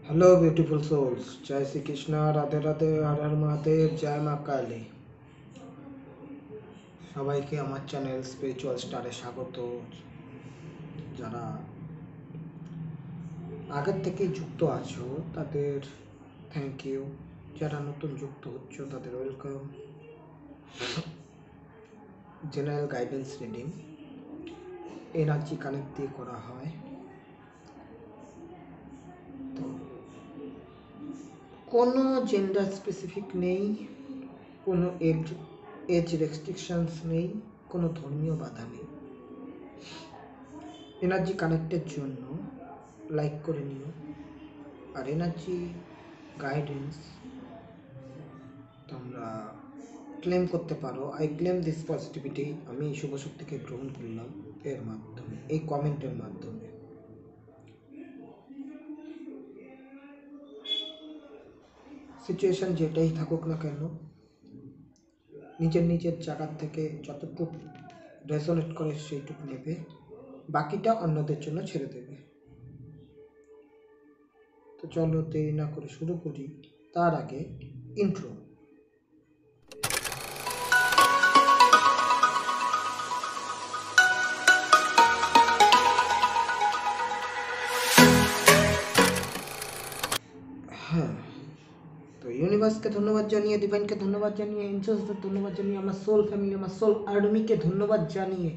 Hello beautiful souls, जय श्री कृष्णा, राधे राधे, हर हर महादेव, जय মা কালী। সবাইকে আমার চ্যানেল স্পিরিচুয়াল স্টারে স্বাগত। যারা আগের থেকেই যুক্ত আছো তাদের থ্যাংক ইউ, যারা নতুন যুক্ত হচ্ছ তাদের welcome. General guidance reading energy connect দিয়ে করা হয়। তো কোনো জেন্ডার স্পেসিফিক নেই, কোনো এজ রেস্ট্রিকশনস নেই, কোনো ধর্মীয় বাধা নেই। এনার্জি কানেক্টের জন্য লাইক করে নিও। আর এনার্জি গাইডেন্স তোমরা ক্লেম করতে পারো। আই ক্লেম দিস পজিটিভিটি, আমি শুভ শক্তিকে গ্রহণ করলাম এর মাধ্যমে, এই কমেন্টের মাধ্যমে। সিচুয়েশন যেটাই থাকুক না কেন, নিজের নিজের জায়গার থেকে যতটুকু রেজোনেট করে সেইটুকু নেবে, বাকিটা অন্যদের জন্য ছেড়ে দেবে। তো চলো দেরি না করে শুরু করি। তার আগে ইন্ট্রো। হ্যাঁ, তো ইউনিভার্সকে ধন্যবাদ জানিয়ে, ডিভাইনকে ধন্যবাদ জানিয়ে, এঞ্জেলসদের ধন্যবাদ জানিয়ে, আমার সোল ফ্যামিলি, আমার সোল আর্মিকে ধন্যবাদ জানিয়ে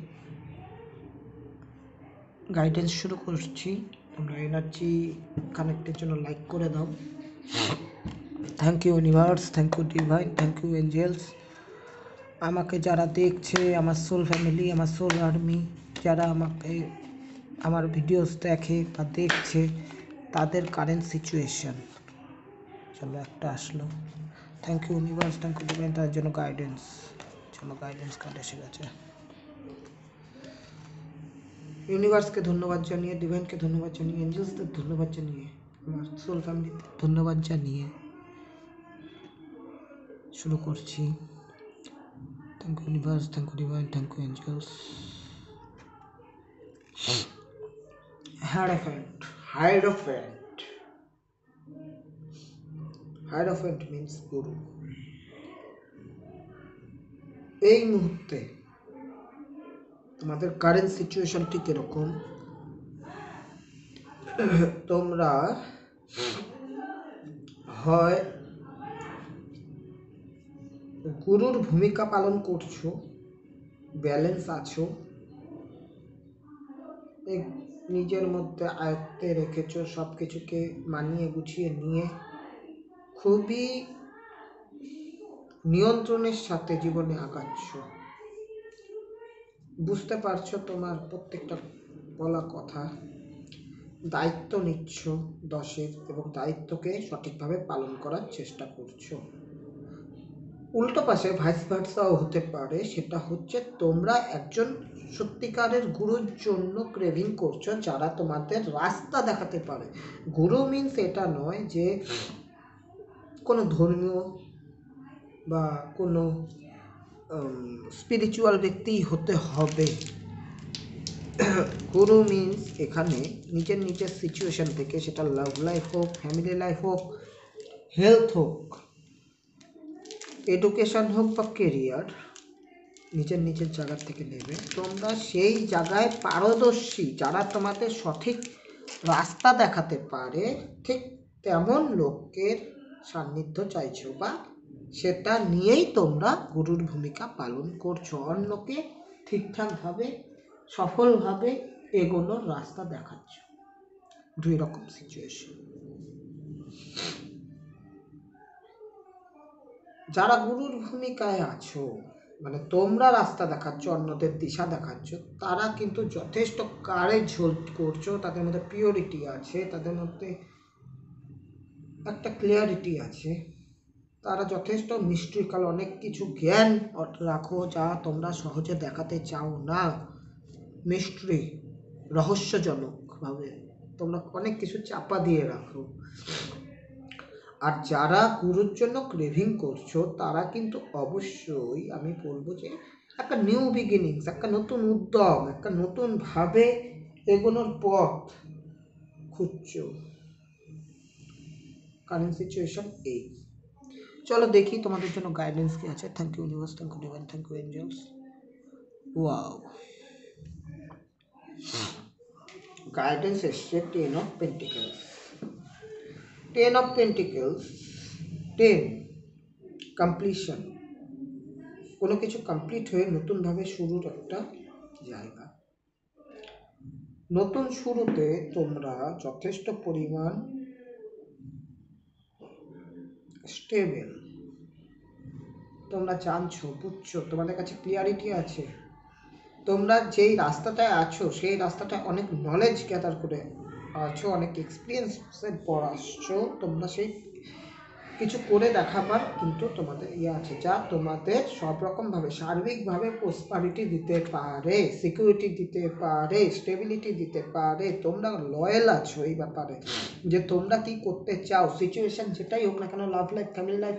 গাইডেন্স শুরু করছি। তোমরা এনার্জি কানেক্টের জন্য লাইক করে দাও। Thank you universe, thank you divine, thank you angels. আমাকে যারা দেখছে, আমার সোল ফ্যামিলি, আমার সোল আর্মি, যারা আমাকে আমার ভিডিওস দেখে বা দেখছে, তাদের কারেন্ট সিচুয়েশন। চলো একটা আসলো। Thank you universe, thank you divine, তার জন্য গাইডেন্স। চলো গাইডেন্স কার্ড এসে গেছে। ইউনিভার্সকে ধন্যবাদ জানিয়ে, ডিভাইনকে ধন্যবাদ জানিয়ে, এঞ্জেলসদের ধন্যবাদ জানিয়ে, আমার সোল ফ্যামিলিতে ধন্যবাদ জানিয়ে শুরু করছি। Thank you universe, thank you divine, thank you angels. Hierophant, hierophant, hierophant means guru. এই মুহূর্তে তোমাদের কারেন্ট সিচুয়েশন ঠিক এরকম। তোমরা হয় গুরুর ভূমিকা পালন করছো, ব্যালেন্স আছো, নিজের মধ্যে আয়ত্তে রেখেছো, সব কিছুকে মানিয়ে গুছিয়ে নিয়ে খুবই নিয়ন্ত্রণের সাথে জীবনে আগাচ্ছ। বুঝতে পারছো তোমার প্রত্যেকটা বলা কথা, দায়িত্ব নিচ্ছ দশের, এবং দায়িত্বকে সঠিকভাবে পালন করার চেষ্টা করছো। উল্টো পাশে ভাইস ভার্সাও হতে পারে, সেটা হচ্ছে তোমরা একজন সত্যিকারের গুরুর জন্য ক্রেভিং করছো, যারা তোমাদের রাস্তা দেখাতে পারে। গুরু মিন্স এটা নয় যে কোনো ধর্মীয় বা কোনো স্পিরিচুয়াল ব্যক্তিই হতে হবে। গুরু মিন্স এখানে নিজের নিজের সিচুয়েশন থেকে, সেটা লাভ লাইফ হোক, ফ্যামিলি লাইফ হোক, হেলথ হোক, এডুকেশন হোক বা কেরিয়ার, নিজের নিজের জায়গা থেকে নেবে। তোমরা সেই জায়গায় পারদর্শী, যারা তোমাদের সঠিক রাস্তা দেখাতে পারে, ঠিক তেমন লোকের সান্নিধ্য চাইছো, বা সেটা নিয়েই তোমরা গুরুর ভূমিকা পালন করছো, অন্যকে ঠিকঠাকভাবে সফলভাবে এগোনোর রাস্তা দেখাচ্ছ। দুই রকম সিচুয়েশন। যারা গুরুর ভূমিকায় আছো, মানে তোমরা রাস্তা দেখাচ্ছ, অন্যদের দিশা দেখাচ্ছ, তারা কিন্তু যথেষ্ট কারেজ হোল্ড করছো, তাদের মধ্যে পিওরিটি আছে, তাদের মধ্যে একটা ক্লিয়ারিটি আছে, তারা যথেষ্ট মিস্ট্রিক্যাল, অনেক কিছু জ্ঞান রাখো যা তোমরা সহজে দেখাতে চাও না। মিস্ট্রি, রহস্যজনকভাবে তোমরা অনেক কিছু চাপা দিয়ে রাখো। আর যারা গুরুর জন্য ক্রেভিং করছো, তারা কিন্তু অবশ্যই আমি বলবো যে একটা নিউ বিগিনিংস, একটা নতুন উদ্যম, একটা নতুনভাবে এগোনোর পথ খুঁজছো। কারেন্ট সিচুয়েশন এই। চলো দেখি তোমাদের জন্য গাইডেন্স কি আছে। Thank you universe, thank you divine, thank you angels. Wow, guidance এসছে ten of pentacles. Ten of pentacles, 10 completion, কোনো কিছু কমপ্লিট হয়ে নতুনভাবে শুরুর একটা জায়গা। নতুন শুরুতে তোমরা যথেষ্ট পরিমাণ স্টেবল, তোমরা জানছো, বুঝছো, তোমাদের কাছে ক্লিয়ারিটি আছে, তোমরা যেই রাস্তাটায় আছো সেই রাস্তাটায় অনেক নলেজ গ্যাদার করে আছো, অনেক এক্সপিরিয়েন্সের পর আসছো, তোমরা সেই কিছু করে দেখাবার কিন্তু তোমাদের আছে, যা তোমাদের সব রকমভাবে সার্বিকভাবে প্রসপারিটি দিতে পারে, সিকিউরিটি দিতে পারে, স্টেবিলিটি দিতে পারে। তোমরা লয়াল আছো এই ব্যাপারে যে তোমরা কি করতে চাও, সিচুয়েশন যেটাই হোক না কেন, love life, family life,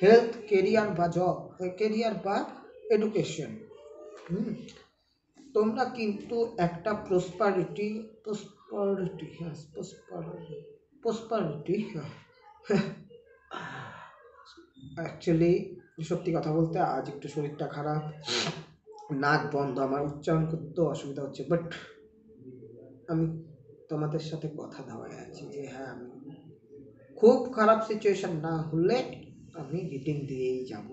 health, career বা জব, কেরিয়ার বা এডুকেশন, তোমরা কিন্তু একটা প্রসপারিটি অ্যাকচুয়ালি সত্যি কথা বলতে আজ একটু শরীরটা খারাপ, নাক বন্ধ, আমার উচ্চারণ করতে অসুবিধা হচ্ছে, বাট আমি তোমাদের সাথে কথা দেওয়াই আছি যে হ্যাঁ, আমি খুব খারাপ সিচুয়েশন না হলে আমি রিডিং দিয়েই যাব,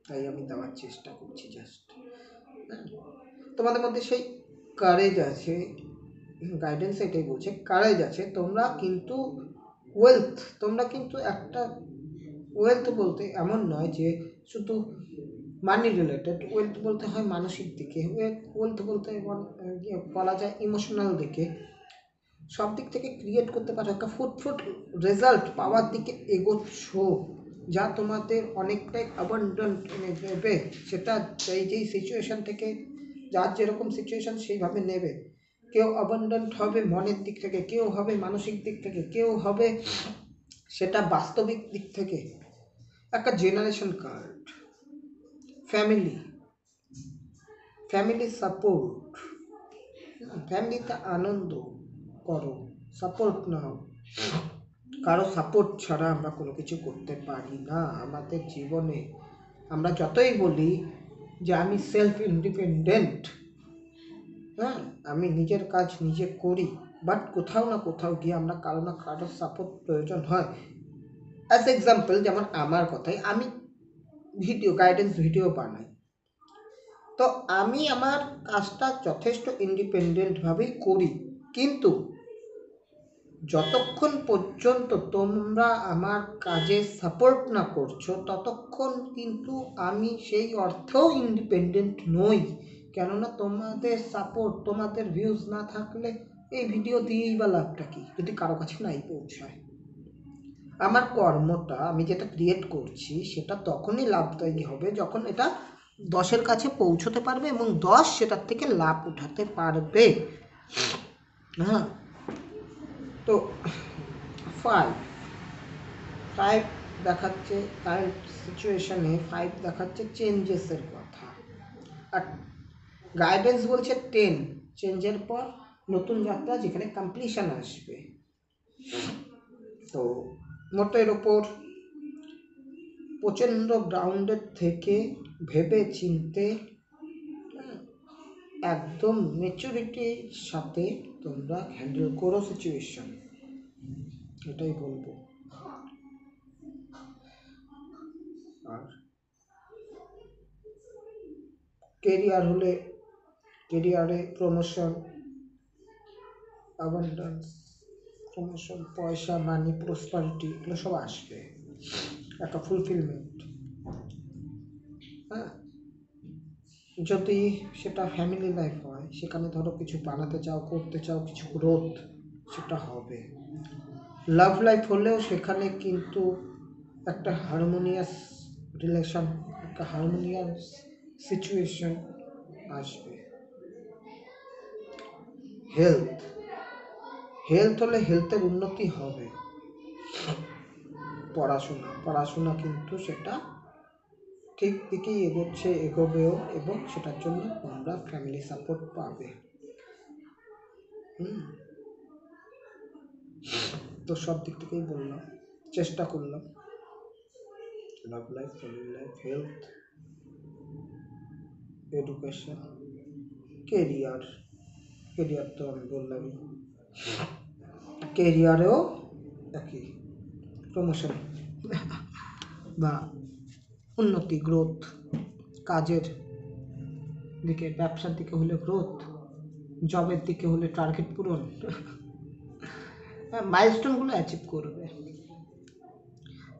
তাই আমি দেওয়ার চেষ্টা করছি জাস্ট। তোমাদের মধ্যে সেই কারেজ আছে, গাইডেন্স এটাই বলছে, কারেজ আছে, তোমরা কিন্তু ওয়েলথ, তোমরা কিন্তু একটা ওয়েলথ বলতে এমন নয় যে শুধু মানি রিলেটেড, ওয়েলথ বলতে হয় মানসিক দিকে, ওয়েলথ বলতে বলা যায় ইমোশনাল দিকে, সব দিক থেকে ক্রিয়েট করতে পারো, একটা ফুটফুট রেজাল্ট পাওয়ার দিকে এগোচ্ছ, যা তোমাদের অনেকটাই অ্যাবান্ডেন্ট এনে দেবে। সেটা যেই সিচুয়েশান থেকে, যার যেরকম সিচুয়েশান সেইভাবে নেবে। কেউ অ্যাবান্ডেন্ট হবে মনের দিক থেকে, কেউ হবে মানসিক দিক থেকে, কেউ হবে সেটা বাস্তবিক দিক থেকে। একটা জেনারেশন কার্ড, ফ্যামিলি সাপোর্ট, ফ্যামিলিতে আনন্দ করো, সাপোর্ট নাও। কারো সাপোর্ট ছাড়া আমরা কোনো কিছু করতে পারি না আমাদের জীবনে। আমরা যতই বলি যে আমি সেলফ ইন্ডিপেন্ডেন্ট, হ্যাঁ, আমি নিজের কাজ নিজে করি, বাট কোথাও না কোথাও গিয়ে আমরা কারো না কারো সাপোর্ট প্রয়োজন হয়। অ্যাজ এক্সাম্পল, যেমন আমার কথাই, আমি গাইডেন্স ভিডিও বানাই, তো আমি আমার কাজটা যথেষ্ট ইন্ডিপেন্ডেন্টভাবেই করি, কিন্তু যতক্ষণ পর্যন্ত তোমরা আমার কাজে সাপোর্ট না করছো ততক্ষণ কিন্তু আমি সেই অর্থেও ইন্ডিপেন্ডেন্ট নই। কেননা তোমাদের সাপোর্ট, তোমাদের ভিউজ না থাকলে এই ভিডিও দিয়েই বা লাভটা কি, যদি কারো কাছে নাই পৌঁছায়। আমার কর্মটা, আমি যেটা ক্রিয়েট করছি, সেটা তখনই লাভদায়ী হবে যখন এটা 10-এর কাছে পৌঁছতে পারবে এবং 10 সেটার থেকে লাভ উঠাতে পারবে। হ্যাঁ, তো 5 দেখাচ্ছে কারেন্ট সিচুয়েশনে, 5 দেখাচ্ছে চেঞ্জেসের কথা, আর গাইডেন্স বলছে 10 চেঞ্জের পর নতুন যাত্রা, যেখানে কমপ্লিশন আসবে। তো মোটের ওপর প্রচণ্ড গ্রাউন্ডের থেকে ভেবে চিনতে, একদম ম্যাচুরিটির সাথে তোমরা হ্যান্ডেল করো সিচুয়েশন, এটাই বলবো। আর কেরিয়ার হলে কেরিয়ারে প্রমোশন, অ্যাবান্ডেন্স, প্রমোশন, পয়সা, মানি, প্রসপারিটি, এগুলো সব আসবে, একটা ফুলফিলমেন্ট। হ্যাঁ, যদি সেটা ফ্যামিলি লাইফ হয়, সেখানে ধরো কিছু বানাতে চাও, করতে চাও, কিছু গ্রোথ, সেটা হবে। লাভ লাইফ হলেও সেখানে কিন্তু একটা হারমোনিয়াস রিলেশন, একটা হারমোনিয়াস সিচুয়েশন আসবে। হেলথ হলে হেলথের উন্নতি হবে। পড়াশোনা কিন্তু সেটা ঠিক দিকেই এগোবেও, এবং সেটার জন্য তোমরা ফ্যামিলি সাপোর্ট পাবে। তো সব দিক থেকেই বললাম, চেষ্টা করলাম। Love life, family life, health, education, career. Career তো আমি বললামই, কেরিয়ারেও একই, প্রমোশন বা উন্নতি, গ্রোথ, কাজের দিকে, ব্যবসার দিকে হলে গ্রোথ, জবের দিকে হলে টার্গেট পূরণ, মাইলস্টোনগুলো অ্যাচিভ করবে।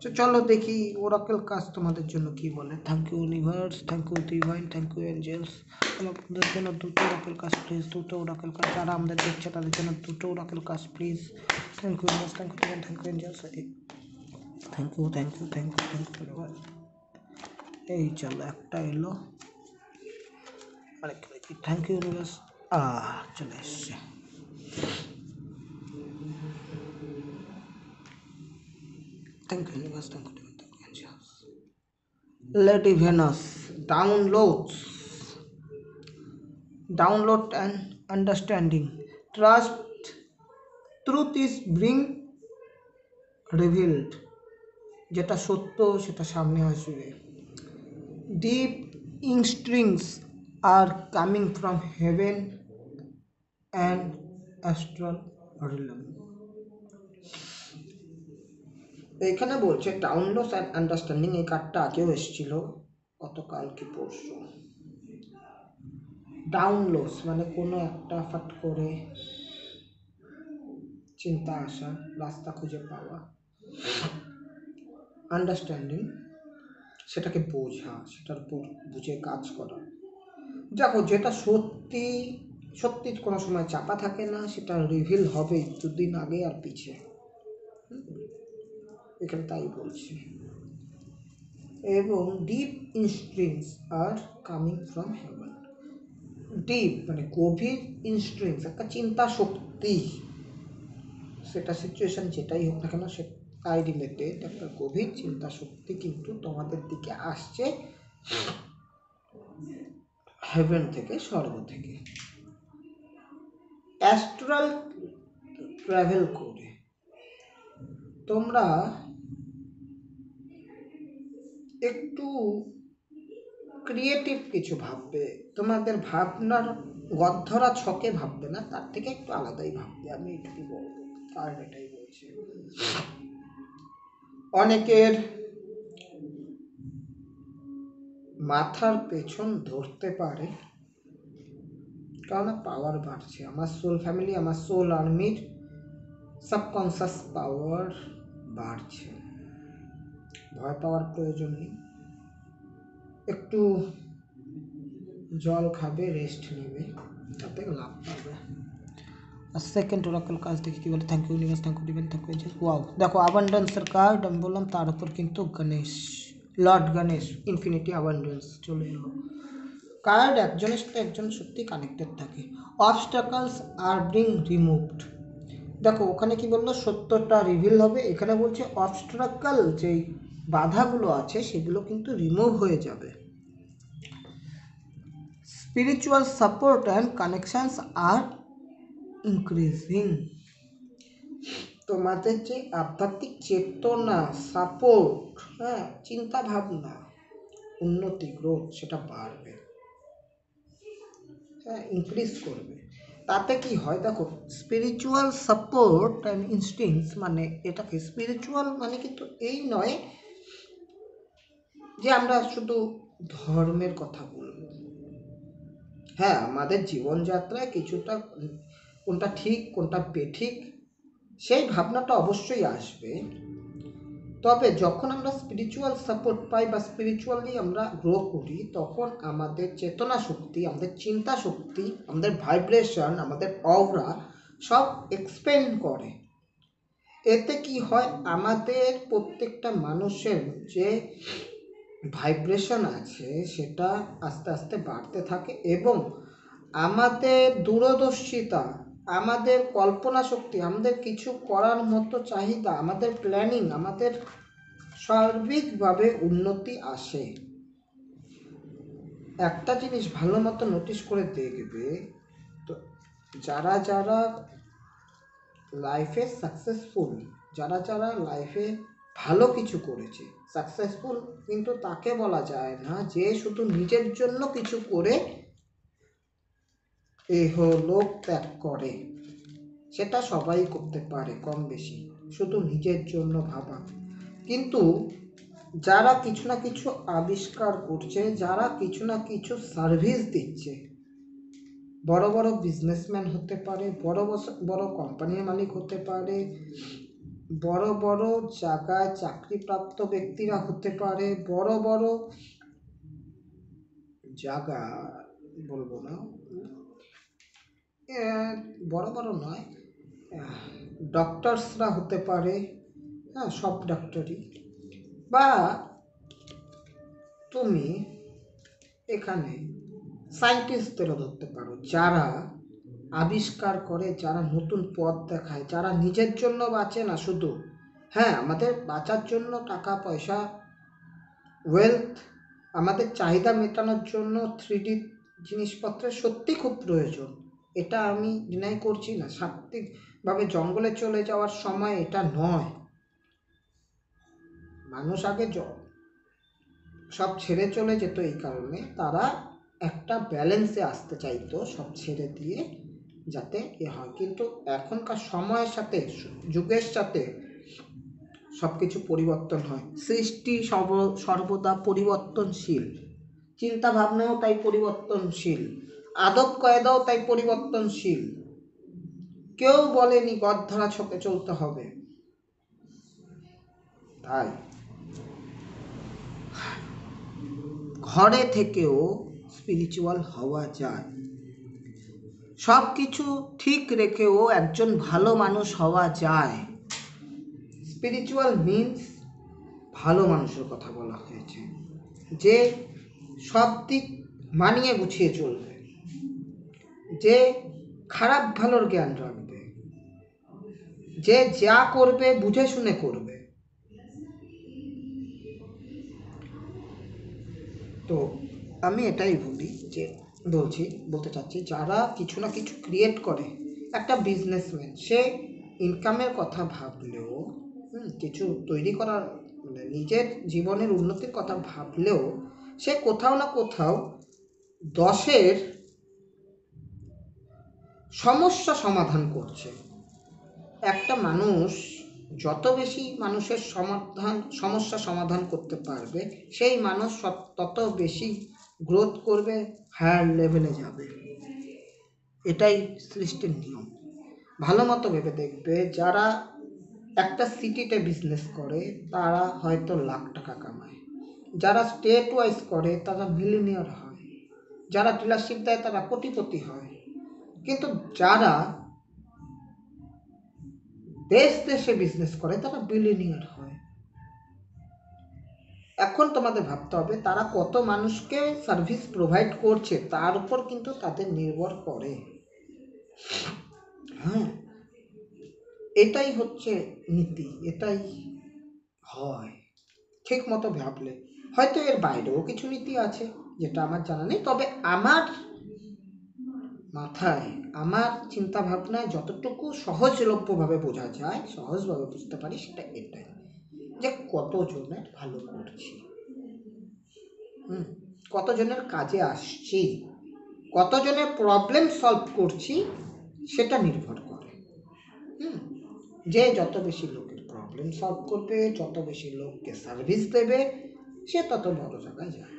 তো চলো দেখি ওরাকেল কাজ তোমাদের জন্য কি বলে। Thank you universe, thank you divine, thank you angels. আমাদের জন্য দুটো ওরাকেল কাজ প্লিজ, দুটো ওরাকেল কাজ। যারা আমাদের দেখছে তাদের জন্য দুটো ওরাকেল কাজ please. Thank you universe, thank you divine, thank you angels. Thank you, thank you, thank you, thank you universe. এই চলো একটা এলো, আরেকটা দেখি। থ্যাংক ইউ ইউনিভার্স, চলে এসছে। Thank you, universe. Thank you, divine. Thank you, angels. Lady Venus, download and understanding. Trust, truth is being revealed. যেটা সত্য সেটা সামনে আসবে। Deep instincts are coming from heaven and astral realm. এখানে বলছে download and understanding, এই কার্ডটা আগেও এসেছিল গতকাল কি পরশু। ডাউনলোডস মানে কোনো একটা ফাট করে চিন্তা আসা, রাস্তা খুঁজে পাওয়া। আন্ডারস্ট্যান্ডিং সেটাকে বোঝা, সেটার উপর বুঝে কাজ করা। দেখো যেটা সত্যি সত্যি কোনো সময় চাপা থাকে না, সেটা রিভিল হবে দুদিন আগে আর পিছে। এখানে তাই বলছি। এবং deep instincts are coming from heaven. Deep মানে গভীর, ইনস্ট্রিংস একটা চিন্তা শক্তি, সেটা সিচুয়েশন যেটাই হোক না কেন সে তাই রিলেটেড একটা গভীর চিন্তা শক্তি কিন্তু তোমাদের দিকে আসছে হেভেন থেকে, স্বর্গ থেকে, অ্যাস্ট্রাল ট্রাভেল করে। তোমরা একটু ক্রিয়েটিভ কিছু ভাববে, তোমাদের ভাবনার গদ্ধরা ছকে ভাববে না, তার থেকে একটু আলাদাই ভাববে। আমি এটুকু বলবো, কারণ এটাই বলছি। অনেকের মাথার পেছন ধরতে পারে, কারণ পাওয়ার বাড়ছে। আমার সোল ফ্যামিলি, আমার সোল আর্মির সাবকনসিয়াস পাওয়ার বাড়ছে। ভয় পাওয়ার প্রয়োজন নেই, একটু জল খাবে, রেস্ট নেবে, তাতে লাভ পাবে। আর সেকেন্ড ওরাকল কাজ দেখি কি বলে। Thank you universe, thank you divine, thank you angels. Wow, দেখো অ্যাবান্ডেন্সের কার্ড আমি বললাম, তার উপর কিন্তু Ganesh, lord Ganesh, infinity abundance চলে এলো। কার্ড একজনের সাথে একজন সত্যি কানেক্টেড থাকে। Obstacles are being removed. দেখো ওখানে কি বললো, সত্যটা রিভিল হবে। এখানে বলছে অবস্ট্রাকল, যেই বাধাগুলো আছে সেগুলো কিন্তু রিমুভ হয়ে যাবে। Spiritual support and connections R increasing. তোমাদের যে আধ্যাত্মিক চেতনা, সাপোর্ট, হ্যাঁ, চিন্তা ভাবনা, উন্নতি, গ্রোথ, সেটা বাড়বে, হ্যাঁ, ইনক্রিজ করবে। তাতে কি হয় দেখো, স্পিরিচুয়াল সাপোর্ট অ্যান্ড ইনস্টিংস মানে এটাকে, স্পিরিচুয়াল মানে কিন্তু এই নয় যে আমরা শুধু ধর্মের কথা বলবো। হ্যাঁ, আমাদের জীবনযাত্রায় কিছুটা কোনটা ঠিক কোনটা বেঠিক সেই ভাবনাটা অবশ্যই আসবে। তবে যখন আমরা স্পিরিচুয়াল সাপোর্ট পাই বা স্পিরিচুয়ালি আমরা গ্রো করি, তখন আমাদের চেতনা শক্তি, আমাদের চিন্তা শক্তি, আমাদের ভাইব্রেশন, আমাদের অওরা সব এক্সপেন্ড করে। এতে কি হয়, আমাদের প্রত্যেকটা মানুষের যে ভাইব্রেশন আছে সেটা আস্তে আস্তে বাড়তে থাকে, এবং আমাদের দূরদর্শিতা, আমাদের কল্পনা শক্তি, আমাদের কিছু করার মতো চাহিদা, আমাদের প্ল্যানিং, আমাদের সার্বিকভাবে উন্নতি আসে। একটা জিনিস ভালো মতো নোটিস করে দেখবে, তো যারা যারা লাইফে সাকসেসফুল, যারা যারা লাইফে ভালো কিছু করেছে। সাকসেসফুল কিন্তু তাকে বলা যায় না যে শুধু নিজের জন্য কিছু করে লোক ত্যাগ করে। সেটা সবাই করতে পারে কম বেশি, শুধু নিজের জন্য ভাবা। কিন্তু যারা কিছু না কিছু আবিষ্কার করছে, যারা কিছু না কিছু সার্ভিস দিচ্ছে, বড় বড় বিজনেসম্যান হতে পারে, বড় বড় কোম্পানির মালিক হতে পারে, বড় বড় জায়গায় চাকরিপ্রাপ্ত ব্যক্তিরা হতে পারে, বড় বড় জায়গা বলবো না, বড় বড় নয়, ডক্টরসরা হতে পারে, হ্যাঁ সব ডক্টরই, বা তুমি এখানে সায়েন্টিস্টদেরও ধরতে পারো, যারা আবিষ্কার করে, যারা নতুন পথ দেখায়, যারা নিজের জন্য বাঁচে না শুধু, হ্যাঁ আমাদের বাঁচার জন্য টাকা পয়সা, ওয়েলথ, আমাদের চাহিদা মেটানোর জন্য 3D জিনিসপত্রের সত্যি খুব প্রয়োজন, এটা আমি ডিনাই করছি না। সাত্ত্বিকভাবে জঙ্গলে চলে যাওয়ার সময় এটা নয়। মানুষ আগে সব ছেড়ে চলে যেত এই কারণে, তারা একটা ব্যালেন্সে আসতে চাইতো সব ছেড়ে দিয়ে, যাতে হয়। কিন্তু এখনকার সময়ের সাথে, যুগের সাথে সব কিছু পরিবর্তন হয়। সৃষ্টি সর্বদা পরিবর্তনশীল, চিন্তা ভাবনাও তাই পরিবর্তনশীল, আদব কায়দাও তাই পরিবর্তনশীল। কেউ বলেনি গদ ধরা ছকে চলতে হবে। তাই ঘরে থেকেও স্পিরিচুয়াল হওয়া যায়, সব কিছু ঠিক রেখেও একজন ভালো মানুষ হওয়া যায়। স্পিরিচুয়াল মিনস ভালো মানুষের কথা বলা হয়েছে, যে সব দিক মানিয়ে গুছিয়ে চলবে, যে খারাপ ভালোর জ্ঞান রাখবে, যে যা করবে বুঝে শুনে করবে। তো আমি এটাই বলতে চাচ্ছি, যারা কিছু না কিছু ক্রিয়েট করে, একটা বিজনেসম্যান সে ইনকামের কথা ভাবলেও, কিছু তৈরি করার মানে নিজের জীবনের উন্নতির কথা ভাবলেও, সে কোথাও না কোথাও 10-এর সমস্যা সমাধান করছে। একটা মানুষ যত বেশি মানুষের সমস্যা সমাধান করতে পারবে, সেই মানুষ তত বেশি গ্রোথ করবে, হায়ার লেভেলে যাবে। এটাই সৃষ্টির নিয়ম। ভালো মতো ভেবে দেখবে, যারা একটা সিটিতে বিজনেস করে তারা হয়তো লাখ টাকা কামায়, যারা স্টেট ওয়াইজ করে তারা মিলিনিয়ার হয়, যারা ডিলারশিপ দেয় তারা কোটিপতি হয়। কিন্তু যারা দেশে বিজনেস করে তারা বিলিনিয়ার হয়। এখন তোমাদের ভাবতে হবে তারা কত মানুষকে সার্ভিস প্রোভাইড করছে, তার উপর কিন্তু তাদের নির্ভর করে। হ্যাঁ, এটাই হচ্ছে নীতি, এটাই হয়। ঠিক মতো ভাবলে হয়তো এর বাইরেও কিছু নীতি আছে যেটা আমার জানা নেই, তবে আমার মাথায়, আমার চিন্তা ভাবনায় যতটুকু সহজলভ্যভাবে বোঝা যায়, সহজভাবে বুঝতে পারি, সেটা এটাই যে কতজনের ভালো করছি, কতজনের কাজে আসছি, কতজনের প্রবলেম সলভ করছি, সেটা নির্ভর করে। যে যত বেশি লোকের প্রবলেম সলভ করবে, যত বেশি লোককে সার্ভিস দেবে, সে তত বড় জায়গায় যায়।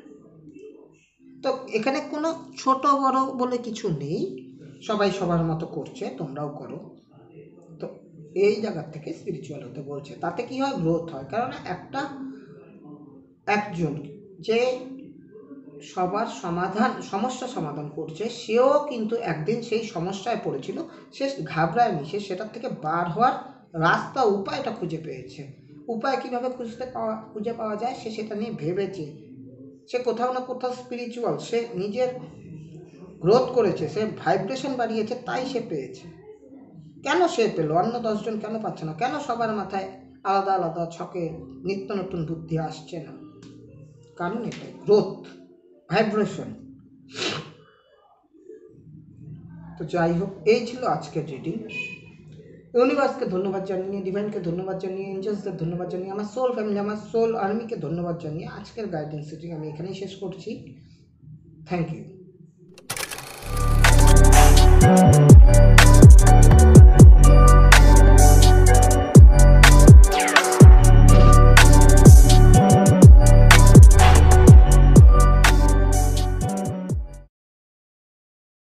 তো এখানে কোনো ছোট বড় বলে কিছু নেই, সবাই সবার মতো করছে, তোমরাও করো। তো এই জায়গা থেকে স্পিরিচুয়াল হতে বলছে, তাতে কি হয়, গ্রোথ হয়। কারণ একজন যে সবার সমস্যা সমাধান করছে, সেও কিন্তু একদিন সেই সমস্যায় পড়েছিল, সে ঘাবড়ায়নি, সে সেটার থেকে বার হওয়ার রাস্তা, উপায়টা খুঁজে পেয়েছে। উপায় কীভাবে খুঁজে পাওয়া যায়, সে সেটা নিয়ে ভেবেছে। সে কোথাও না কোথাও স্পিরিচুয়াল, সে নিজের গ্রোথ করেছে, সে ভাইব্রেশন বাড়িয়েছে, তাই সে পেয়েছে। কেন সে পেল, অন্য 10 জন কেন পাচ্ছে না? কেন সবার মাথায় আলাদা আলাদা ছকে নিত্য নতুন বুদ্ধি আসছে না? কারণ এটাই, গ্রোথ, ভাইব্রেশন। তো যাই হোক, এই ছিল আজকের রিডিং। ইউনিভার্সকে ধন্যবাদ জানিয়ে, ডিভাইনকে ধন্যবাদ জানিয়ে, এঞ্জেলসদের ধন্যবাদ জানিয়ে, আমার সোল ফ্যামিলি, আমার সোল আর্মিকে ধন্যবাদ জানিয়ে আজকের গাইডেন্স সেটিং আমি এখানেই শেষ করছি। Thank you.